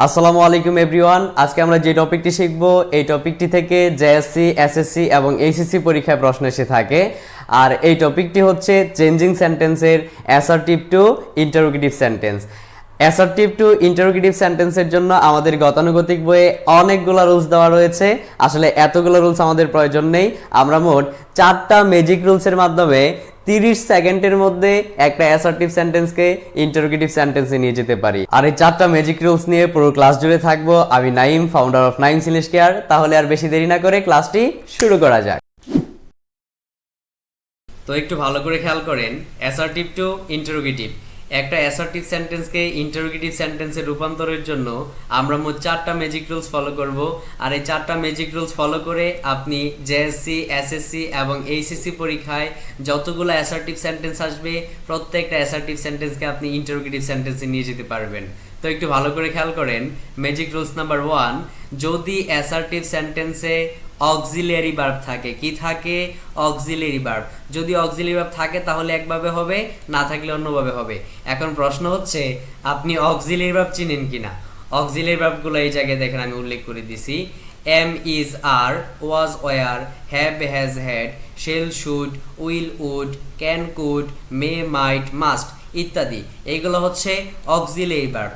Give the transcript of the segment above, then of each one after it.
আসসালামু আলাইকুম এভরিওয়ান। আজকে আমরা যে টপিকটি শিখব এই টপিকটি থেকে জেএসসি, এসএসসি এবং এইচএসসি পরীক্ষায় প্রশ্ন এসে থাকে। আর এই টপিকটি হচ্ছে চেঞ্জিং সেন্টেন্সের assertive two interrogative sentence. Assertive two interrogative সেন্টেন্সের জন্য আমাদের গতানুগতিক বইয়ে অনেকগুলো রুলস দেওয়া রয়েছে। আসলে এতগুলো রুলস আমাদের প্রয়োজন নেই। আমরা মোট 4টা ম্যাজিক রুলসের মাধ্যমে 30 সেকেন্ডের মধ্যে একটা অ্যাসার্টিভ সেন্টেন্সকে ইন্টারোগেটিভ সেন্টেন্সে নিয়ে যেতে পারি। আর এই 4টা ম্যাজিক রুলস নিয়ে পুরো ক্লাস জুড়ে থাকবো। আমি Naim, founder of names English care. তাহলে আর বেশি দেরি না করে ক্লাসটি শুরু করা যাক। তো একটু ভালো করে খেয়াল করেন, অ্যাসার্টিভ টু ইন্টারোগেটিভ, একটা অ্যাসার্টিভ সেন্টেন্সকে ইন্টারোগেটিভ সেন্টেন্সে রূপান্তরের জন্য আমরা মোট 4টা ম্যাজিক রুলস ফলো করব। আর এই 4টা ম্যাজিক রুলস ফলো করে আপনি জেএসসি, এসএসসি এবং এইচএসসি পরীক্ষায় যতগুলো অ্যাসার্টিভ সেন্টেন্স আসবে প্রত্যেকটা অ্যাসার্টিভ সেন্টেন্সকে আপনি ইন্টারোগেটিভ সেন্টেন্সে নিয়ে যেতে পারবেন। তো একটু ভালো করে খেয়াল করেন, ম্যাজিক রুলস নাম্বার 1, যদি অ্যাসার্টিভ সেন্টেন্সে অক্সিলিয়ারি ভার্ব থাকে, কি থাকে? Auxiliary verb. যদি অক্সিলিয়ারি ভার্ব থাকে তাহলে একভাবে হবে, না থাকলে অন্যভাবে হবে। এখন প্রশ্ন হচ্ছে আপনি অক্সিলিয়ারি ভার্ব চিনেন কিনা। অক্সিলিয়ারি ভার্বগুলো এই জায়গায় দেখেন আমি উল্লেখ করে দিছি। Am, is, are, was, were, have, has, had, shall, should, will, would, can, could, may, might, must ইত্যাদি। এইগুলো হচ্ছে অক্সিলিয়ারি ভার্ব।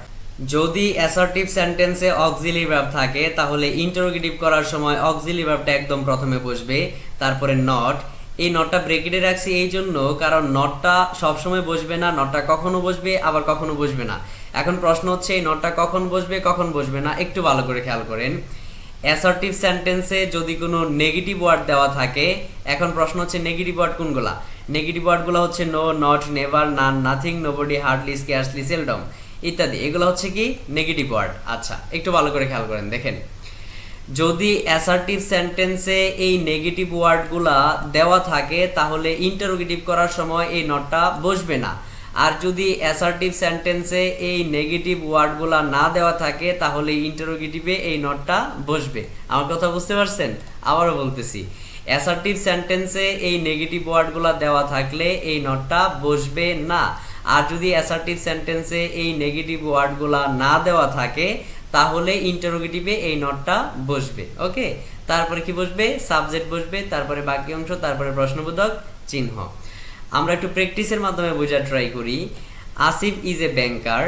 যদি অ্যাসার্টিভ সেন্টেন্সে অক্সিলিয়ারি ভার্ব থাকে তাহলে ইন্টারোগেটিভ করার সময় অক্সিলিয়ারি ভার্বটা একদম প্রথমে বসবে, তারপরে নট। এই নটটা ব্রেকেটে রাখছি এই জন্য কারণ নটটা সবসময় বসবে না, নটটা কখনো বসবে আবার কখনো বসবে না। এখন প্রশ্ন হচ্ছে এই নটটা কখন বসবে কখন বসবে না, একটু ভালো করে খেয়াল করেন। অ্যাসার্টিভ সেন্টেন্সে যদি কোনো নেগেটিভ ওয়ার্ড দেওয়া থাকে, এখন প্রশ্ন হচ্ছে নেগেটিভ ওয়ার্ড কোনগুলা? নেগেটিভ ওয়ার্ডগুলো হচ্ছে no, not, never, none, nothing, nobody, hardly, scarcely, seldom ইত্যাদি। এগুলো হচ্ছে কি নেগেটিভ ওয়ার্ড। আচ্ছা, একটু ভালো করে খেয়াল করেন, দেখেন যদি অ্যাসার্টিভ সেন্টেন্সে এই নেগেটিভ ওয়ার্ডগুলা দেওয়া থাকে তাহলে ইন্টারোগেটিভ করার সময় এই নটটা বসবে না। আর যদি অ্যাসার্টিভ সেন্টেন্সে এই নেগেটিভ ওয়ার্ডগুলা না দেওয়া থাকে তাহলে ইন্টারোগেটিভে এই নটটা বসবে। আমার কথা বুঝতে পারছেন? আবারও বলতেছি, অ্যাসার্টিভ সেন্টেন্সে এই নেগেটিভ ওয়ার্ডগুলা দেওয়া থাকলে এই নটটা বসবে না। আর যদি অ্যাসার্টিভ সেন্টেন্সে এই নেগেটিভ ওয়ার্ডগুলা না দেওয়া থাকে তাহলে ইন্টারোগেটিভে এই নটটা বসবে। ওকে, তারপরে কি বসবে? সাবজেক্ট বসবে, তারপরে বাকি অংশ, তারপরে প্রশ্নবোধক চিহ্ন। আমরা একটু প্র্যাকটিসের মাধ্যমে বোঝার ট্রাই করি। আসিফ ইজ এ ব্যাংকার,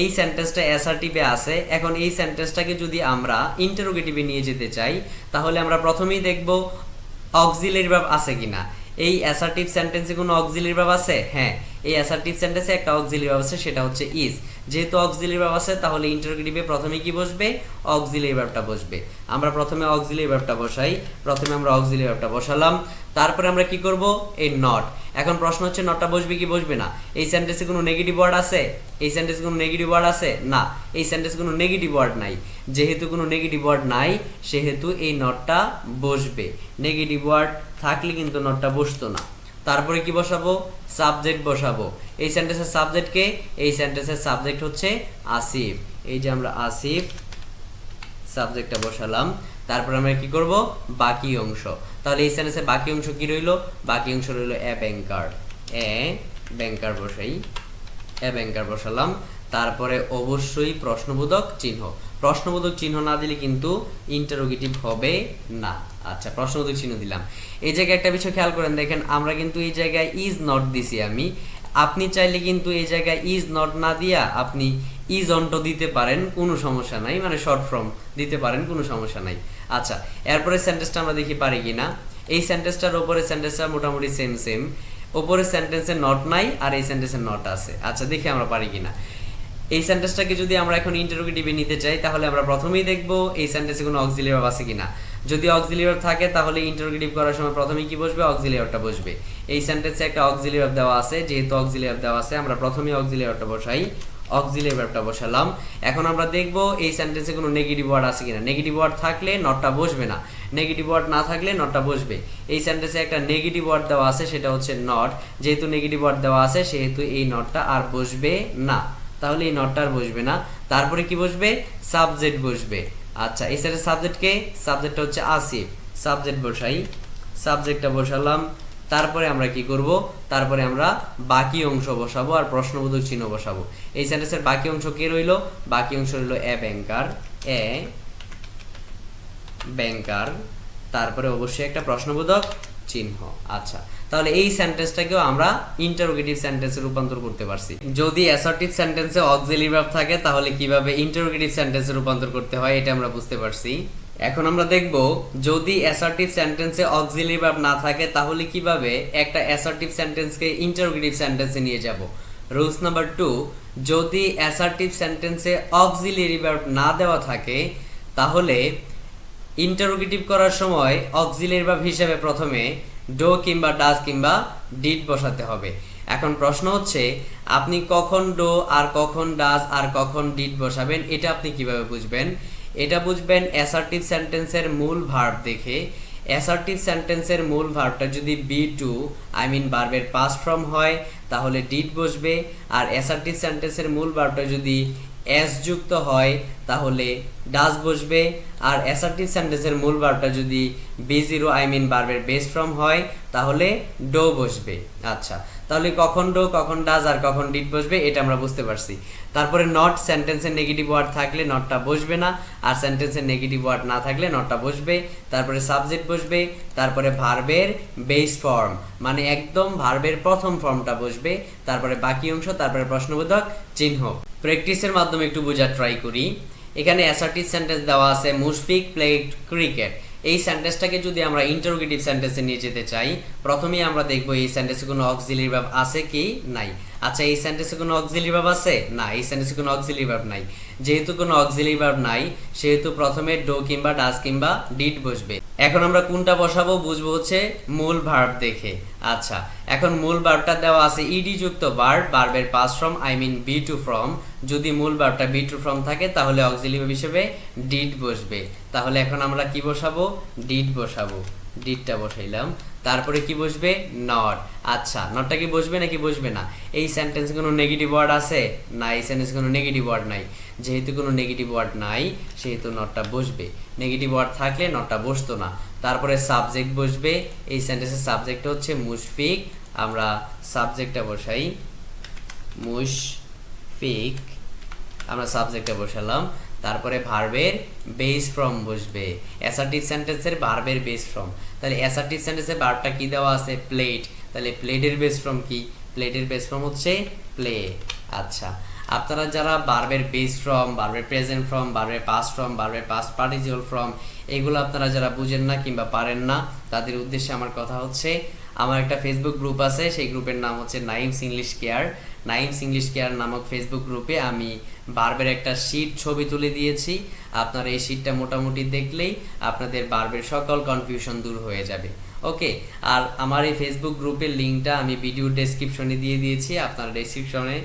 এই সেন্টেন্সটা অ্যাসার্টিভে আছে। এখন এই সেন্টেন্সটাকে যদি আমরা ইন্টারোগেটিভে নিয়ে যেতে চাই তাহলে আমরা প্রথমেই দেখব অক্সিলিয়ারি ভার্ব আছে কিনা। এই অ্যাসার্টিভ সেন্টেন্সে কোনো অক্সিলিয়ারি ভার্ব আছে? হ্যাঁ, এই অ্যাসার্টিভ সেন্টেন্সে একটা অক্সিলিয়ারি ভার্ব আছে, সেটা হচ্ছে ইজ। যেহেতু অক্সিলিয়ারি ভার্ব আছে তাহলে ইন্টারোগেটিভে প্রথমে কি বসবে? অক্সিলিয়ারি ভার্বটা বসবে। আমরা প্রথমে অক্সিলিয়ারি ভার্বটা বসাই। প্রথমে আমরা অক্সিলিয়ারি ভার্বটা বসালাম, তারপরে আমরা কি করব? এই নট। এখন প্রশ্ন হচ্ছে নটটা বসবে কি বসবে না। এই সেন্টেন্সে কোনো নেগেটিভ ওয়ার্ড আছে? এই সেন্টেন্সে কোনো নেগেটিভ ওয়ার্ড আছে? না, এই সেন্টেন্সে কোনো নেগেটিভ ওয়ার্ড নাই। যেহেতু কোনো নেগেটিভ ওয়ার্ড নাই সেহেতু এই নটটা বসবে। নেগেটিভ ওয়ার্ড থাকলে কিন্তু নটটা বসতো না। তারপরে কি বসাবো? সাবজেক্ট বসাবো। এই সেন্টেন্সের সাবজেক্ট কে? এই সেন্টেন্সের সাবজেক্ট হচ্ছে আসিফ। এই যে আমরা আসিফ সাবজেক্টটা বসালাম, তারপর আমরা কি করব? বাকি অংশ। তাহলে এই সেন্টেন্সের বাকি অংশ কি রইলো? বাকি অংশ রইলো এ ব্যাংকার। এ ব্যাংকার বসাই, এ ব্যাংকার বসালাম, তারপরে অবশ্যই প্রশ্নবোধক চিহ্ন। প্রশ্নবোধক চিহ্ন না দিলে কিন্তু ইন্টারোগেটিভ হবে না। আচ্ছা, প্রশ্নবোধক চিহ্ন দিলাম। এই জায়গায় একটা বিষয় খেয়াল করেন, দেখেন আমরা কিন্তু এই জায়গায় ইজ নট দিছি আমি। আপনি চাইলে কিন্তু এই জায়গায় ইজ নট না দিয়া আপনি ইজ অনটো দিতে পারেন, কোনো সমস্যা নাই, মানে শর্ট ফর্ম দিতে পারেন, কোনো সমস্যা নাই। আচ্ছা, এরপরে সেন্টেন্সটা আমরা দেখি পারি কিনা। এই সেন্টেন্সটার উপরে সেন্টেন্সটা মোটামুটি সেম সেম। উপরের সেন্টেন্সে নট নাই আর এই সেন্টেন্সে নট আছে। আচ্ছা, দেখি আমরা পারি কিনা। এই সেন্টেন্সটাকে যদি আমরা এখন ইন্টারোগেটিভে নিতে চাই তাহলে আমরা প্রথমেই দেখব এই সেন্টেন্সে কোনো অক্সিলিয়ারি ভার্ব আছে কিনা। যদি অক্সিলিয়ারি ভার্ব থাকে তাহলে ইন্টারোগেটিভ করার সময় প্রথমেই কি বসবে? অক্সিলিয়ারি ভার্বটা বসবে। এই সেন্টেন্সে একটা অক্সিলিয়ারি ভার্ব দেওয়া আছে, যেহেতু অক্সিলিয়ারি ভার্ব দেওয়া আছে আমরা প্রথমেই অক্সিলিয়ারি ভার্বটা বসাই। অক্সিলিয়ারি ভার্বটা বসালাম। এখন আমরা দেখব এই সেন্টেন্সে কোনো নেগেটিভ ওয়ার্ড আছে কিনা। নেগেটিভ ওয়ার্ড থাকলে নটটা বসবে না, নেগেটিভ ওয়ার্ড না থাকলে নটটা বসবে। এই সেন্টেন্সে একটা নেগেটিভ ওয়ার্ড দেওয়া আছে, সেটা হচ্ছে নট। যেহেতু নেগেটিভ ওয়ার্ড দেওয়া আছে সেহেতু এই নটটা আর বসবে না, তাহলে এই নটটা আর বসবে না। তারপরে কি বসবে? সাবজেক্ট বসবে। আচ্ছা, এই সাইডের সাবজেক্ট কে? সাবজেক্টটা হচ্ছে আসিফ। সাবজেক্ট বসাই, সাবজেক্টটা বসালাম, তারপরে আমরা কি করব, তারপরে আমরা বাকি অংশ বসাবো আর প্রশ্নবোধক চিহ্ন বসাবো। এই সেন্টেন্সের বাকি অংশ কি রইল, বাকি অংশ রইল এ ব্যাংকার, তারপরে অবশ্যই একটা প্রশ্নবোধক চিহ্ন। আচ্ছা, তাহলে এই সেন্টেন্সটাকেও আমরা ইন্টারোগেটিভ সেন্টেন্সে রূপান্তর করতে পারছি। যদি অ্যাসার্টিভ সেন্টেন্সে অক্সিলারি ভার্ব থাকে তাহলে কিভাবে ইন্টারোগেটিভ সেন্টেন্সে রূপান্তর করতে হয় এটা আমরা বুঝতে পারছি। এখন আমরা দেখব যদি অ্যাসার্টিভ সেন্টেন্সে অক্সিলারি ভার্ব না থাকে তাহলে কিভাবে একটা অ্যাসার্টিভ সেন্টেন্সকে ইন্টারোগেটিভ সেন্টেন্সে নিয়ে যাব। রুলস নাম্বার 2, যদি অ্যাসার্টিভ সেন্টেন্সে অক্সিলারি ভার্ব না দেওয়া থাকে তাহলে ইন্টারোগেটিভ করার সময় অক্সিলারি ভার্ব হিসেবে প্রথমে ডো কিংবা ডাজ কিংবা ডিড বসাতে হবে। এখন প্রশ্ন হচ্ছে আপনি কখন ডো আর কখন ডাজ আর কখন ডিড বসাবেন, এটা আপনি কিভাবে বুঝবেন? এটা বুঝবেন অ্যাসার্টিভ সেন্টেন্সের মূল ভার্ব দেখে। অ্যাসার্টিভ সেন্টেন্সের মূল ভার্বটা যদি বি2 আই মিন ভার্বের পাস্ট ফর্ম হয় তাহলে ডিড বসবে, আর অ্যাসার্টিভ সেন্টেন্সের মূল ভার্বটা যদি এস যুক্ত হয় তাহলে ডাজ বসবে, আর অ্যাসার্টিভ সেন্টেন্সের মূল ভার্বটা যদি বি0 আই মিন ভার্বের বেস ফর্ম হয় তাহলে ডো বসবে। আচ্ছা, তাহলে কখন ডো কখন ডাজ আর কখন ডিড বসবে এটা আমরা বুঝতে পারছি। তারপরে নট, সেন্টেন্সের নেগেটিভ ওয়ার্ড থাকলে নটটা বসবে না, আর সেন্টেন্সের নেগেটিভ ওয়ার্ড না থাকলে নটটা বসবে। তারপরে সাবজেক্ট বসবে, তারপরে ভার্বের বেস ফর্ম মানে একদম ভার্বের প্রথম ফর্মটা বসবে, তারপরে বাকি অংশ, তারপরে প্রশ্নবোধক চিহ্ন। প্র্যাকটিসের মাধ্যমে একটু বোঝার ট্রাই করি। এখানে অ্যাসার্টিভ সেন্টেন্স দেওয়া আছে মুশফিক প্লেড ক্রিকেট। এই সেন্টেন্সটাকে যদি আমরা ইন্টারোগেটিভ সেন্টেন্সে নিয়ে যেতে চাই প্রথমেই আমরা দেখব এই সেন্টেন্সে কোনো অক্সিলারি ভার্ব আছে কি নাই। আচ্ছা, এই সেন্টেন্সে কোনো অক্সিলারি ভার্ব আছে? না, এই সেন্টেন্সে কোনো অক্সিলারি ভার্ব নাই। যেহেতু কোনো অক্সিলারি ভার্ব নাই সেহেতু প্রথমে ডো কিংবা ডাজ কিংবা ডিড বসবে। এখন আমরা কোনটা বসাবো বুঝবো হচ্ছে মূল ভার্ব দেখে। আচ্ছা, এখন মূল ভার্বটা দেওয়া আছে ইডি যুক্ত ভার্ব, ভার্বের পাস্ট ফর্ম আই মিন বি2 ফর্ম। যদি মূল ভার্বটা বি2 ফর্ম থাকে তাহলে অক্সিলারি ভার্ব হিসেবে ডিড বসবে। তাহলে এখন আমরা কি বসাবো? ডিড বসাবো। ডিডটা বসাইলাম, তারপরে কি বসবে? নট। আচ্ছা, নটটা কি বসবে নাকি বসবে না? এই সেন্টেন্সে কোনো নেগেটিভ ওয়ার্ড আছে? না, এই সেন্টেন্সে কোনো নেগেটিভ ওয়ার্ড নাই। যেহেতু কোনো নেগেটিভ ওয়ার্ড নাই সেহেতু নটটা বসবে। নেগেটিভ ওয়ার্ড থাকলে নটটা বসতো না। তারপরে সাবজেক্ট বসবে। এই সেন্টেন্সের সাবজেক্টটা হচ্ছে মুশফিক, আমরা সাবজেক্টটা বসাই মুশফিক, আমরা সাবজেক্টটা বসালাম। তারপরে ভার্বের বেস ফর্ম বসবে। অ্যাসার্টিভ সেন্টেন্সের ভার্বের বেস ফর্ম, তাহলে অ্যাসার্টিভ সেন্টেন্সের ভার্বটা কি দেওয়া আছে? প্লেড। তাহলে প্লেডের বেস ফর্ম কি? প্লেডের বেস ফর্ম হচ্ছে প্লে। আচ্ছা, আপনারা যারা ভার্বের বেস ফর্ম, ভার্বের প্রেজেন্ট ফর্ম, ভার্বের পাস্ট ফর্ম, ভার্বের পাস্ট পার্টিসিপল ফর্ম এগুলো আপনারা যারা বুঝেন না কিংবা পারেন না তাদের উদ্দেশ্যে আমার কথা হচ্ছে আমার একটা ফেসবুক গ্রুপ আছে, সেই গ্রুপের নাম হচ্ছে names English care. Names English care নামক ফেসবুক গ্রুপে আমি ভার্বের একটা শীট ছবি তুলে দিয়েছি। আপনারা এই শীটটা মোটামুটি দেখলেই আপনাদের ভার্বের সকল কনফিউশন দূর হয়ে যাবে। ওকে, আর আমার এই ফেসবুক গ্রুপের লিঙ্কটা আমি ভিডিও ডেসক্রিপশনে দিয়ে দিয়েছি, আপনারা ডেসক্রিপশনে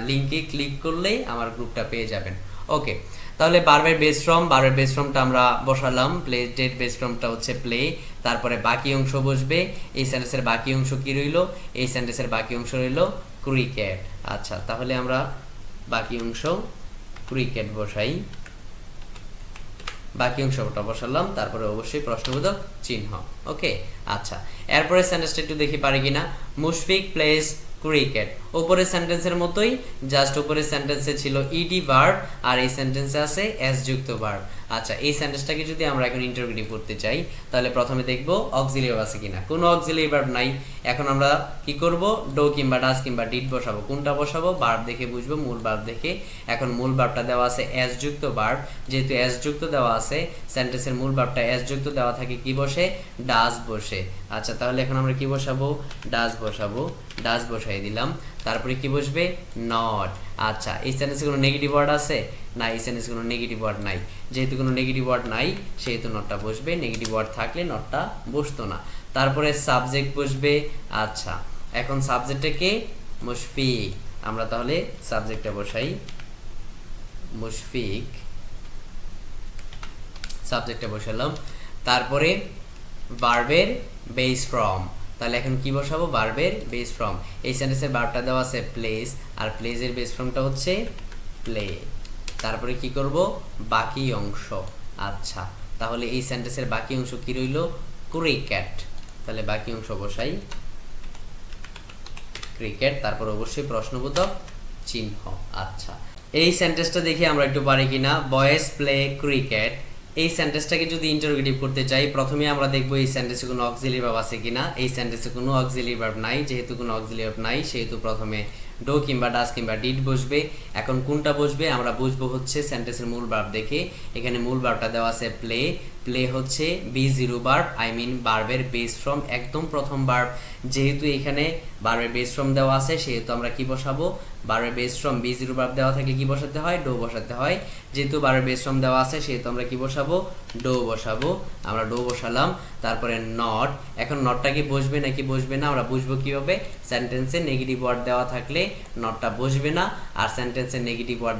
লিঙ্কে ক্লিক করলেই আমার গ্রুপটা পেয়ে যাবেন। ওকে, তাহলে ভার্বের বেস ফর্ম, ভার্বের বেস ফর্মটা আমরা বসালাম, প্লেডের বেস ফর্মটা হচ্ছে প্লে। তারপরে বাকি অংশ বসবে। এই সেন্টেন্সের বাকি অংশ কি রইল? এই সেন্টেন্সের বাকি অংশ রইল ক্রিকেট। আচ্ছা, তাহলে আমরা বাকি অংশ ক্রিকেট বসাই, বাকি অংশটা বসালাম, তারপরে অবশ্যই প্রশ্নবোধক চিহ্ন। ওকে, আচ্ছা, এরপরে সেন্টেন্সটা একটু দেখি পারি কিনা। মুশফিক প্লেস ক্রিকেট, উপরের সেন্টেন্সের মতোই, জাস্ট উপরের সেন্টেন্সে ছিল ইডি ভার্ব আর এই সেন্টেন্সে আছে এস যুক্ত ভার্ব। আচ্ছা, এই সেন্টেন্সটাকে যদি আমরা এখন ইন্টারোগেটিভ করতে চাই তাহলে প্রথমে দেখব অক্সিলারি ভার্ব আছে কিনা। কোনো অক্সিলারি ভার্ব নাই। এখন আমরা কি করব? ডো কিংবা ডাজ কিংবা ডিড বসাবো। কোনটা বসাবো? ভার্ব দেখে বুঝবো, মূল ভার্ব দেখে। এখন মূল ভার্বটা দেওয়া আছে এস যুক্ত ভার্ব, যেহেতু এস যুক্ত দেওয়া আছে সেন্টেন্সের মূল ভার্বটা এস যুক্ত দেওয়া থাকে কি বসে? ডাজ বসে। আচ্ছা, তাহলে এখন আমরা কি বসাবো? ডাজ বসাবো। ডাজ বসাই দিলাম, তারপরে কি বসবে? নট। আচ্ছা, এই সেন্টেন্সে কোনো নেগেটিভ ওয়ার্ড আছে? না, এই সেন্টেন্সে কোনো নেগেটিভ ওয়ার্ড নাই। যেহেতু কোনো নেগেটিভ ওয়ার্ড নাই সেহেতু নটটা বসবে। নেগেটিভ ওয়ার্ড থাকলে নটটা বসতো না। তারপরে সাবজেক্ট বসবে। আচ্ছা, এখন সাবজেক্টটাকে মুশফিক, আমরা তাহলে সাবজেক্টটা বসাই মুশফিক, সাবজেক্টটা বসালাম। তারপরে ভার্বের বেস ফর্ম, তাহলে এখন কি বসাবো? ভার্বের বেস ফর্ম। এই সেন্টেন্সের ভার্বটা দেওয়া আছে প্লেস, আর প্লেসের বেস ফর্মটা হচ্ছে প্লে। তারপরে কি করব? বাকি অংশ। আচ্ছা, তাহলে এই সেন্টেন্সের বাকি অংশ কি রইল? ক্রিকেট। তাহলে বাকি অংশ বসাই ক্রিকেট, তারপর অবশ্যই প্রশ্নবোধক চিহ্ন। আচ্ছা, এই সেন্টেন্সটা দেখি আমরা একটু পারি কিনা। বয়েজ প্লে ক্রিকেট, এই সেন্টেন্সটাকে যদি ইন্টারোগেটিভ করতে চাই, প্রথমে আমরা দেখব এই সেন্টেন্সে কোনো অক্সিলারি ভার্ব আছে কিনা। এই সেন্টেন্সে কোনো অক্সিলারি ভার্ব নাই, যেহেতু কোনো অক্সিলারি ভার্ব নাই সেহেতু প্রথমে ডো কিংবা ডাজ কিংবা ডিড বসবে। এখন কোনটা বসবে আমরা বুঝবো হচ্ছে সেন্টেন্সের মূল ভার্ব দেখে। এখানে মূল ভার্বটা দেওয়া আছে প্লে, প্লে হচ্ছে B0 ভার্ব, আই মিন ভার্বের বেস ফর্ম, একদম প্রথম ভার্ব। যেহেতু এখানে ভার্বের বেস ফর্ম দেওয়া আছে সেহেতু আমরা কি বসাবো, ভার্বের বেস ফর্ম B0 ভার্ব দেওয়া থাকলে কি বসাতে হয়, ডো বসাতে হয়। যেহেতু ভার্বের বেস ফর্ম দেওয়া আছে সেহেতু আমরা কি বসাবো, ডো বসাবো। আমরা ডো বসালাম, তারপরে নট। এখন নটটা কি বসবে নাকি বসবে না আমরা বুঝবো কিভাবে, সেন্টেন্সে নেগেটিভ ওয়ার্ড দেওয়া থাকলে নটটা বসবে না, আর সেন্টেন্সে নেগেটিভ ওয়ার্ড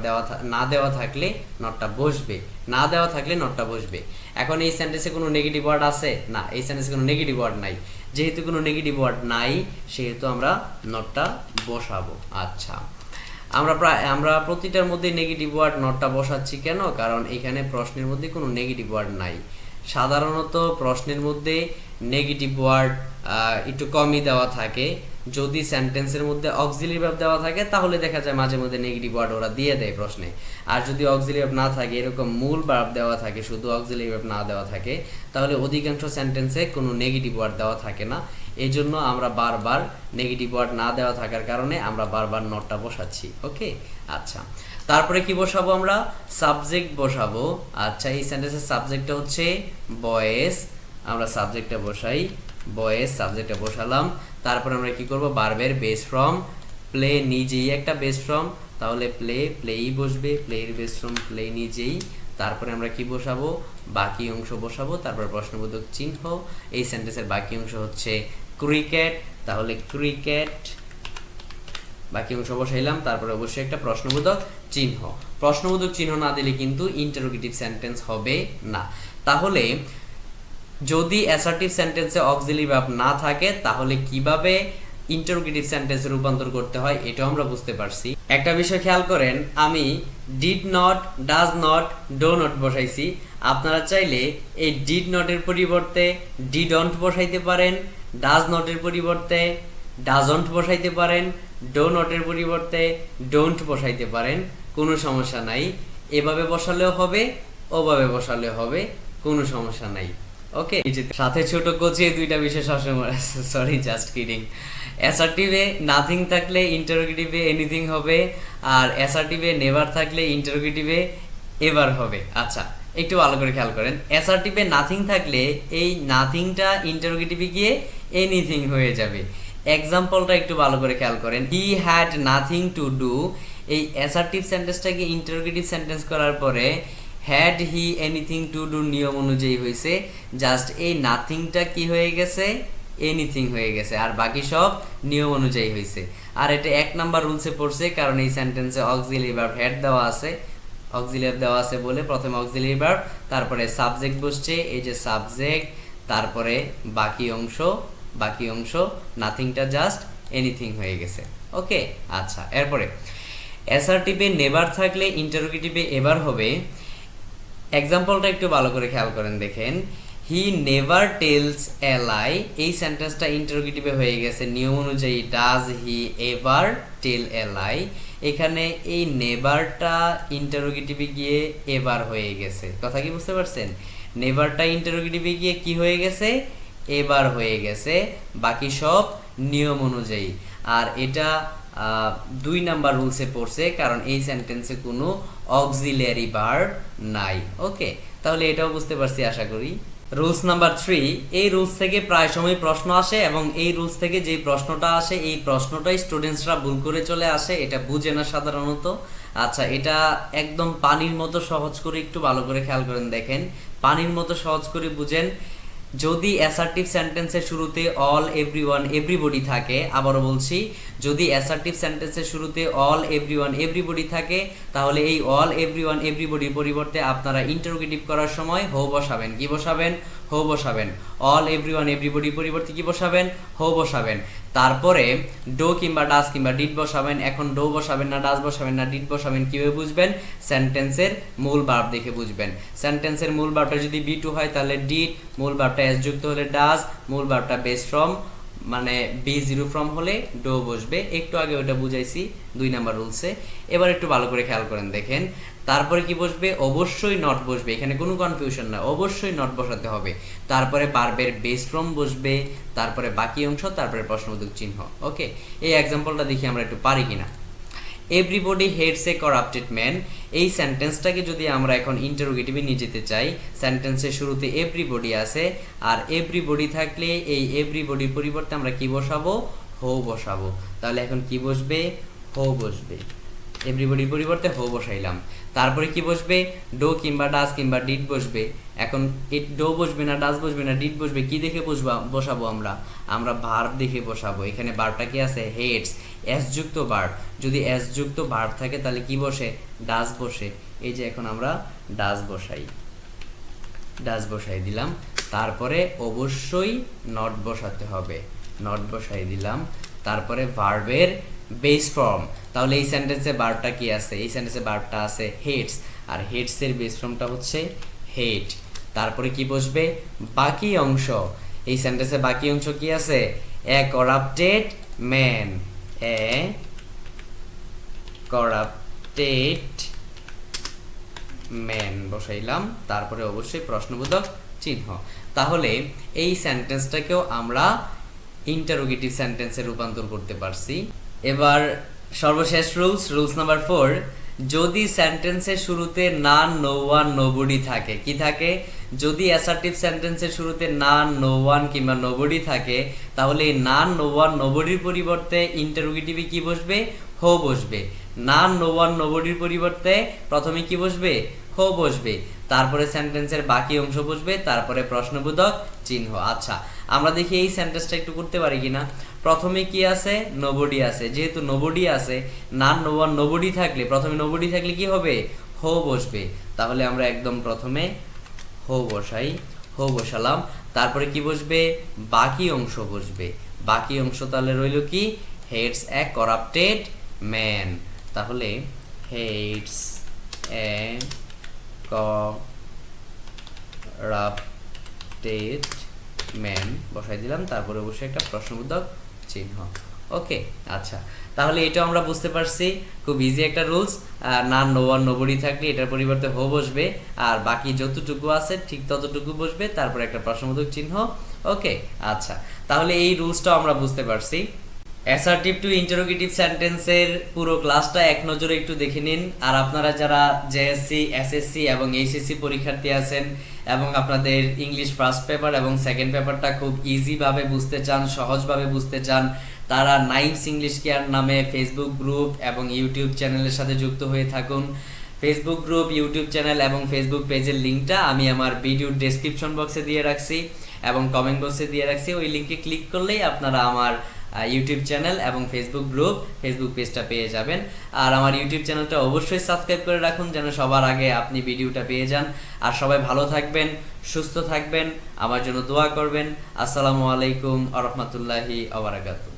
না দেওয়া থাকলে নটটা বসবে, না দেওয়া থাকলে নটটা বসবে। এখন এই সেন্টেন্সে কোনো নেগেটিভ ওয়ার্ড আছে না, এই সেন্টেন্সে কোনো নেগেটিভ ওয়ার্ড নাই। যেহেতু কোনো নেগেটিভ ওয়ার্ড নাই সেহেতু আমরা নটটা বসাবো। আচ্ছা, আমরা প্রতিটার মধ্যে নেগেটিভ ওয়ার্ড নটটা বসাচ্ছি কেন, কারণ এখানে প্রশ্নের মধ্যে কোনো নেগেটিভ ওয়ার্ড নাই। সাধারণত প্রশ্নের মধ্যে নেগেটিভ ওয়ার্ড একটু কমই দেওয়া থাকে। যদি সেন্টেন্সের মধ্যে অক্সিলারি ভার্ব দেওয়া থাকে তাহলে দেখা যায় মাঝে মধ্যে নেগেটিভ ওয়ার্ড ওরা দিয়ে দেয় প্রশ্নে। আর যদি অক্সিলারি ভার্ব না থাকে, এরকম মূল ভার্ব দেওয়া থাকে, শুধু অক্সিলারি ভার্ব না দেওয়া থাকে, তাহলে অধিকাংশ সেন্টেন্সে কোনো নেগেটিভ ওয়ার্ড দেওয়া থাকে না। এই জন্য আমরা বারবার নেগেটিভ ওয়ার্ড না দেওয়া থাকার কারণে আমরা বারবার নটটা বসাচ্ছি। ওকে, আচ্ছা, তারপরে কি বসাবো আমরা, সাবজেক্ট বসাবো। আচ্ছা, এই সেন্টেন্সের সাবজেক্টটা হচ্ছে বয়েজ, আমরা সাবজেক্টটা বসাই, বয়েজ সাবজেক্টটা বসালাম। তারপর আমরা কি করব, ভার্বের বেস ফর্ম, প্লে নিজেই একটা বেস ফর্ম, তাহলে প্লেই বসবে, প্লের বেস ফর্ম প্লে নিজেই। তারপরে আমরা কি বসাবো, বাকি অংশ বসাবো, তারপর প্রশ্নবোধক চিহ্ন। এই সেন্টেন্সের বাকি অংশ হচ্ছে ক্রিকেট, তাহলে ক্রিকেট বাকি অংশ বসাইলাম, তারপরে অবশ্যই একটা প্রশ্নবোধক চিহ্ন। প্রশ্নবোধক চিহ্ন না দিলে কিন্তু ইন্টারোগেটিভ সেন্টেন্স হবে না। তাহলে যদি অ্যাসার্টিভ সেন্টেন্সে অক্সিলারি ভার্ব না থাকে তাহলে কিভাবে ইন্টারোগেটিভ সেন্টেন্সে রূপান্তর করতে হয় এটাও আমরা বুঝতে পারছি। একটা বিষয় খেয়াল করেন, আমি did not, does not, do not বসাইছি। আপনারা চাইলে এই ডিড নটের পরিবর্তে ডিডন্ট বসাইতে পারেন, ডাজ নটের পরিবর্তে ডাজন্ট বসাইতে পারেন, ডো নটের পরিবর্তে ডোন্ট বসাইতে পারেন, কোনো সমস্যা নাই। এভাবে বসালেও হবে, ওভাবে বসালেও হবে, কোনো সমস্যা নাই। ওকে, সাথে ছোট কোচিয়ে দুইটা বিষয় সবসময়, সরি জাস্ট কিডিং। অ্যাসার্টিভে নাথিং থাকলে ইন্টারোগেটিভে এনিথিং হবে, আর অ্যাসার্টিভে নেভার থাকলে ইন্টারোগেটিভে এভার হবে। আচ্ছা, একটু ভালো করে খেয়াল করেন, অ্যাসার্টিভে নাথিং থাকলে এই নাথিংটা ইন্টারোগেটিভে গিয়ে এনিথিং হয়ে যাবে। এক্সাম্পলটা একটু ভালো করে খেয়াল করেন, he had nothing to do, এই অ্যাসার্টিভ সেন্টেন্সটাকে ইন্টারোগেটিভ সেন্টেন্স করার পরে had he anything to do নিয়ম অনুযায়ী হয়েছে, জাস্ট এই নাথিংটা কি হয়ে গেছে, এনিথিং হয়ে গেছে, আর বাকি সব নিয়ম অনুযায়ী হয়েছে। আর এটা 1 নাম্বার রুলসে পড়ছে, কারণ এই সেন্টেন্সে অক্সিলারি ভার্ব হ্যাড দেওয়া আছে, অক্সিলারি দেওয়া আছে বলে প্রথমে অক্সিলারি ভার্ব, তারপরে সাবজেক্ট বসছে, এই যে সাবজেক্ট, তারপরে বাকি অংশ নাথিংটা জাস্ট এনিথিং হয়ে গেছে। ওকে, আচ্ছা, এরপরে অ্যাসার্টিভে নেভার থাকলে ইন্টারোগেটিভে এভার হবে। এক্সাম্পলটা একটু ভালো করে খেয়াল করেন, দেখেন, হি নেভার টেলস এ লাই, এই সেন্টেন্সটা ইন্টারোগেটিভে হয়ে গেছে নিয়ম অনুযায়ী ডাজ হি এভার টেল এ লাই। এখানে এই নেভারটা ইন্টারোগেটিভে গিয়ে এভার হয়ে গেছে, কথা কি বুঝতে পারছেন? নেভারটা ইন্টারোগেটিভে গিয়ে কি হয়ে গেছে, এভার হয়ে গেছে, বাকি সব নিয়ম অনুযায়ী। আর এটা 2 নাম্বার রুলসে পড়ছে, কারণ এই সেন্টেন্সে কোনো অক্সিলারি ভার্ব নাই। ওকে, তাহলে এটাও বুঝতে পারছি আশা করি। রুলস নাম্বার 3, এই রুলস থেকে প্রায় সময় প্রশ্ন আসে, এবং এই রুলস থেকে যে প্রশ্নটা আসে এই প্রশ্নটাই স্টুডেন্টসরা ভুল করে চলে আসে, এটা বুঝে না সাধারণত। আচ্ছা, এটা একদম পানির মতো সহজ করে একটু ভালো করে খেয়াল করেন, দেখেন, পানির মতো সহজ করে বুঝেন। যদি অ্যাসার্টিভ সেন্টেন্সের শুরুতে অল, এভরিওয়ান, এভরিবডি থাকে, আবারও বলছি, যদি অ্যাসার্টিভ সেন্টেন্সের শুরুতে অল, এভরিওয়ান, এভরিবডি থাকে, তাহলে এই অল, এভরিওয়ান, এভরিবডির পরিবর্তে আপনারা ইন্টারোগেটিভ করার সময় হো বসাবেন। কি বসাবেন? হো বসাবেন। অল, এভরিওয়ান, এভরিবডির পরিবর্তে কি বসাবেন? হো বসাবেন। তারপরে ডো কিংবা ডাজ কিংবা ডিড বসাবেন। এখন ডো বসাবেন না, ডাজ বসাবেন না, ডিড বসাবেন কিভাবে বুঝবেন? সেন্টেন্সের মূল ভার্ব দেখে বুঝবেন। সেন্টেন্সের মূল ভার্বটা যদি বি টু হয় তাহলে ডিড, মূল ভার্বটা এস যুক্ত হলে ডাজ, মূল ভার্বটা বেস ফ্রম মানে বি জিরো ফ্রম হলে ডো বসবে। একটু আগে ওটা বুঝাইছি 2 নাম্বার রুলসে। এবার একটু ভালো করে খেয়াল করেন, দেখেন তারপরে কি বসবে? অবশ্যই নট বসবে, এখানে কোনো কনফিউশন না, অবশ্যই নট বসাতে হবে। তারপরে ভার্বের বেস ফর্ম বসবে, তারপরে বাকি অংশ, তারপরে প্রশ্নবোধক চিহ্ন। ওকে, এই এক্সাম্পলটা দেখি আমরা একটু পারি কিনা। এভরিবডি হেটস এ করাপ্টেড ম্যান, এই সেন্টেন্সটাকে যদি আমরা এখন ইন্টারোগেটিভে নিয়ে যেতে চাই, সেন্টেন্সের শুরুতে এভরিবডি আছে, আর এভরিবডি থাকলে এই এভরিবডির পরিবর্তে আমরা কি বসাবো? হো বসাবো। তাহলে এখন কি বসবে? হো বসবে। এভরিবডির পরিবর্তে হো বসাইলাম। তারপরে কি বসবে? ডো কিংবা ডাজ কিংবা ডিড বসবে। এখন ডো বসবে না, ডাজ বসবে না, ডিড বসবে, কি দেখে বসাবো আমরা ভার্ব দেখে বসাবো। এখানে ভার্বটা কি আছে? হেটস, এস যুক্ত ভার্ব। যদি এস যুক্ত ভার্ব থাকে তাহলে কি বসে? ডাজ বসে। এই যে এখন আমরা ডাজ বসাই দিলাম। তারপরে অবশ্যই নট বসাতে হবে, নট বসাই দিলাম। তারপরে ভার্বের বেস ফর্ম, তাহলে এই সেন্টেন্সে ভার্বটা কি আছে? এই সেন্টেন্সে ভার্বটা আছে হেটস, আর হেটস এর বেস ফর্মটা হচ্ছে হেট। তারপরে কি বসবে? বাকি অংশ। এই সেন্টেন্সে বাকি অংশ কি আছে? A corrupted man, a corrupted man বসাইলাম। তারপরে অবশ্যই প্রশ্নবোধক চিহ্ন। তাহলে এই সেন্টেন্সটাকেও আমরা ইন্টারোগেটিভ সেন্টেন্সে রূপান্তর করতে পারছি। এবার সর্বশেষ রুলস নাম্বার 4, যদি সেন্টেন্সের শুরুতে নান, নো ওয়ান, নোবডি থাকে। কি থাকে? যদি অ্যাসার্টিভ সেন্টেন্সের শুরুতে নান, নো ওয়ান কিংবা নোবডি থাকে, তাহলে নান, নো ওয়ান, নোবডির পরিবর্তে ইন্টারোগেটিভে কি বসবে? হো বসবে। নান, নো ওয়ান, নোবডির পরিবর্তে প্রথমে কি বসবে? হো বসবে। তারপরে সেন্টেন্সের বাকি অংশ বসবে, তারপরে প্রশ্নবোধক চিহ্ন। আচ্ছা, আমরা দেখি এই সেন্টেন্সটা একটু করতে পারি কিনা। প্রথমে কি আছে? নোবডি আছে। যেহেতু নোবডি আছে, নান, নো ওয়ান, নোবডি থাকলে, প্রথমে নোবডি থাকলে কি হবে? হো বসবে। তাহলে আমরা একদম প্রথমে হো বসাই, হো বসালাম। তারপরে কি বসবে? বাকি অংশ বসবে। বাকি অংশ তাহলে রইল কি? হেটস এ করাপ্টেড ম্যান। তাহলে হেটস এ করাপ্টেড ম্যান বসাই দিলাম। তারপরে অবশ্যই একটা প্রশ্নবোধক চিহ্ন। ওকে, আচ্ছা, তাহলে এটা আমরা বুঝতে পারছি। খুব ইজি একটা রুলস। নান, নো ওয়ান, নোবডি থাকলে এটার পরিবর্তে হো বসবে, আর বাকি যতটুকু আছে ঠিক ততটুকু বসবে, তারপরে একটা প্রশ্নবোধক চিহ্ন। ওকে, আচ্ছা, তাহলে এই রুলসটাও আমরা বুঝতে পারছি। অ্যাসার্টিভ টু ইন্টারোগেটিভ সেন্টেন্সের পুরো ক্লাসটা এক নজরে একটু দেখে নিন। আর আপনারা যারা জেএসসি, এসএসসি এবং এইচএসসি পরীক্ষার্থী আছেন এবং আপনাদের ইংলিশ ফার্স্ট পেপার এবং সেকেন্ড পেপারটা খুব ইজিভাবে বুঝতে চান, সহজভাবে বুঝতে চান, তারা নাইমস ইংলিশ কেয়ার নামে ফেসবুক গ্রুপ এবং ইউটিউব চ্যানেলের সাথে যুক্ত হয়ে থাকুন। ফেসবুক গ্রুপ, ইউটিউব চ্যানেল এবং ফেসবুক পেজের লিঙ্কটা আমি আমার ভিডিওর ডেসক্রিপশন বক্সে দিয়ে রাখছি এবং কমেন্ট বক্সে দিয়ে রাখছি। ওই লিঙ্কে ক্লিক করলেই আপনারা আমার ইউটিউব চ্যানেল এবং ফেসবুক গ্রুপ, ফেসবুক পেজটা পেয়ে যাবেন। আর আমার ইউটিউব চ্যানেলটা অবশ্যই সাবস্ক্রাইব করে রাখুন যেন সবার আগে আপনি ভিডিওটা পেয়ে যান। আর সবাই ভালো থাকবেন, সুস্থ থাকবেন, আমার জন্য দোয়া করবেন। আসসালামু আলাইকুম ওয়া রাহমাতুল্লাহি ওয়া বারাকাতুহু।